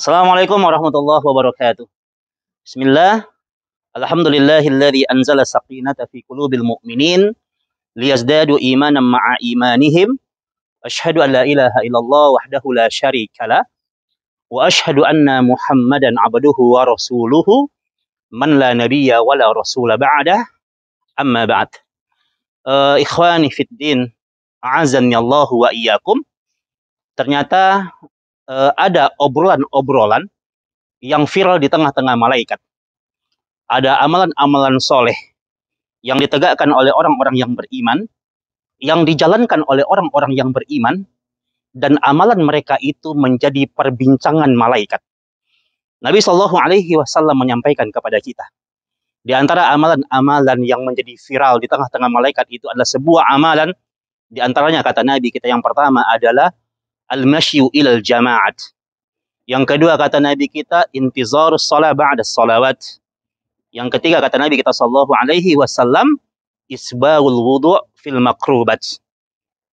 Assalamualaikum warahmatullahi wabarakatuh. Bismillah. Alhamdulillahilladzi anzala sakinata fi qulubil mu'minin liyazdadu imanan ma'a imanihim. Asyhadu an la ilaha illallah wahdahu la syarikalah wa asyhadu anna Muhammadan abduhu wa rasuluhu man la nabiyya wa la rasula ba'dah. Amma ba'd. Ikhwani fid din, a'azzani Allah wa iyyakum. Ternyata ada obrolan-obrolan yang viral di tengah-tengah malaikat. Ada amalan-amalan soleh yang ditegakkan oleh orang-orang yang beriman, yang dijalankan oleh orang-orang yang beriman, dan amalan mereka itu menjadi perbincangan malaikat. Nabi Shallallahu Alaihi Wasallam menyampaikan kepada kita, di antara amalan-amalan yang menjadi viral di tengah-tengah malaikat itu adalah sebuah amalan. Di antaranya kata Nabi kita yang pertama adalah al-masyu ilal jama'at. Yang kedua kata Nabi kita intizarus shalah ba'da shalawat. Yang ketiga kata Nabi kita sallallahu alaihi wasallam isbaul wudu' fil makrubat.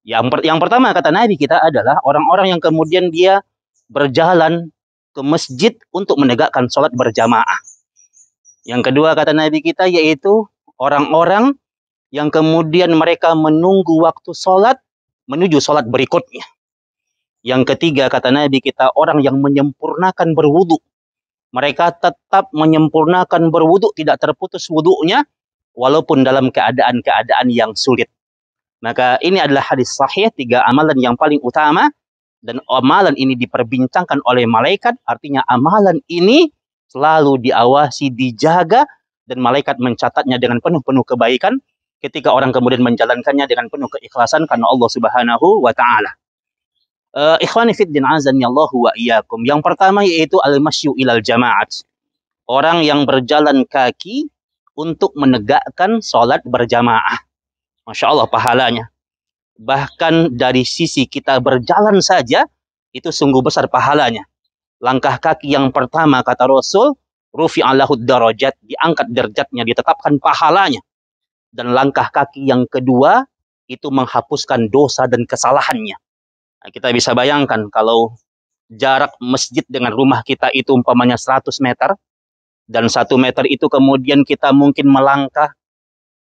Yang pertama kata Nabi kita adalah orang-orang yang kemudian dia berjalan ke masjid untuk menegakkan sholat berjamaah. Yang kedua kata Nabi kita yaitu orang-orang yang kemudian mereka menunggu waktu sholat menuju sholat berikutnya. Yang ketiga kata Nabi kita orang yang menyempurnakan berwudu. Mereka tetap menyempurnakan berwudu, tidak terputus wudunya walaupun dalam keadaan-keadaan yang sulit. Maka ini adalah hadis sahih, 3 amalan yang paling utama, dan amalan ini diperbincangkan oleh malaikat. Artinya amalan ini selalu diawasi, dijaga, dan malaikat mencatatnya dengan penuh-penuh kebaikan ketika orang kemudian menjalankannya dengan penuh keikhlasan karena Allah Subhanahu wa taala. Ikhwani fiddin azani Allahu wa iyyakum. Yang pertama yaitu al-masyu ilal jama'at. Orang yang berjalan kaki untuk menegakkan sholat berjamaah. Masya Allah pahalanya. Bahkan dari sisi kita berjalan saja itu sungguh besar pahalanya. Langkah kaki yang pertama kata Rasul, rufi'a lahud darajat, diangkat derajatnya, ditetapkan pahalanya. Dan langkah kaki yang kedua itu menghapuskan dosa dan kesalahannya. Nah, kita bisa bayangkan kalau jarak masjid dengan rumah kita itu umpamanya 100 meter, dan 1 meter itu kemudian kita mungkin melangkah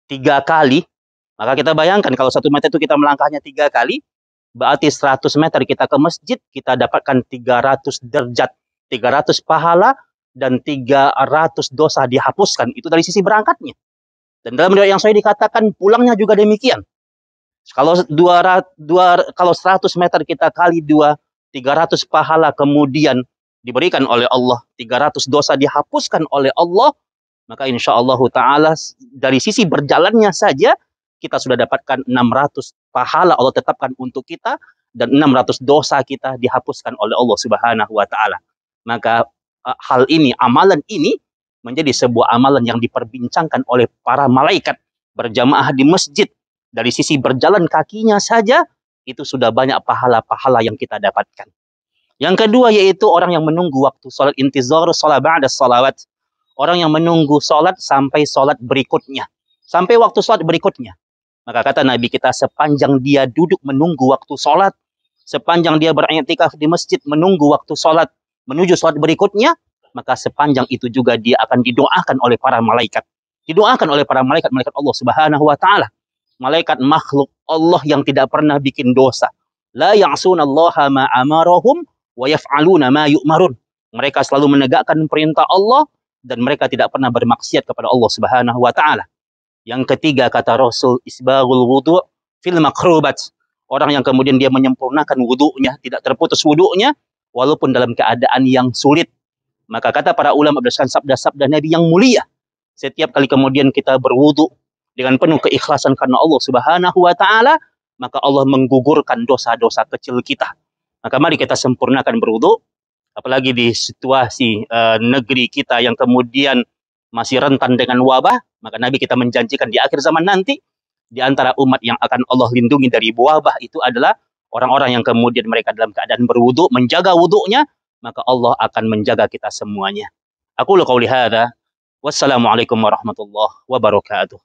3 kali, maka kita bayangkan kalau 1 meter itu kita melangkahnya 3 kali, berarti 100 meter kita ke masjid, kita dapatkan 300 derajat, 300 pahala, dan 300 dosa dihapuskan. Itu dari sisi berangkatnya. Dan dalam riwayat yang saya dikatakan pulangnya juga demikian. Kalau 100 meter kita kali 2, 300 pahala kemudian diberikan oleh Allah, 300 dosa dihapuskan oleh Allah, maka insya Allah ta'ala dari sisi berjalannya saja kita sudah dapatkan 600 pahala Allah tetapkan untuk kita, dan 600 dosa kita dihapuskan oleh Allah Subhanahu wa ta'ala. Maka hal ini, amalan ini menjadi sebuah amalan yang diperbincangkan oleh para malaikat berjamaah di masjid. Dari sisi berjalan kakinya saja, itu sudah banyak pahala-pahala yang kita dapatkan. Yang kedua yaitu orang yang menunggu waktu sholat intizar, sholat ba'da shalawat. Orang yang menunggu sholat sampai sholat berikutnya. Sampai waktu sholat berikutnya. Maka kata Nabi kita sepanjang dia duduk menunggu waktu sholat, sepanjang dia beriktikaf di masjid menunggu waktu sholat, menuju sholat berikutnya, maka sepanjang itu juga dia akan didoakan oleh para malaikat. Didoakan oleh para malaikat Allah Subhanahu wa ta'ala. Malaikat makhluk Allah yang tidak pernah bikin dosa. La ya'sunallaha ma amarahum wa yaf'aluna ma yu'marun. Mereka selalu menegakkan perintah Allah dan mereka tidak pernah bermaksiat kepada Allah Subhanahu wa taala. Yang ketiga kata Rasul isbaghul wudu' fil makrubat. Orang yang kemudian dia menyempurnakan wudu'nya, tidak terputus wudu'nya walaupun dalam keadaan yang sulit. Maka kata para ulama berdasarkan sabda-sabda Nabi yang mulia, setiap kali kemudian kita berwudu dengan penuh keikhlasan karena Allah Subhanahu wa taala, maka Allah menggugurkan dosa-dosa kecil kita. Maka mari kita sempurnakan berwudu, apalagi di situasi negeri kita yang kemudian masih rentan dengan wabah. Maka Nabi kita menjanjikan di akhir zaman nanti, di antara umat yang akan Allah lindungi dari wabah itu adalah orang-orang yang kemudian mereka dalam keadaan berwudu, menjaga wudunya, maka Allah akan menjaga kita semuanya. Aku qauli hadza, wassalamualaikum warahmatullahi wabarakatuh.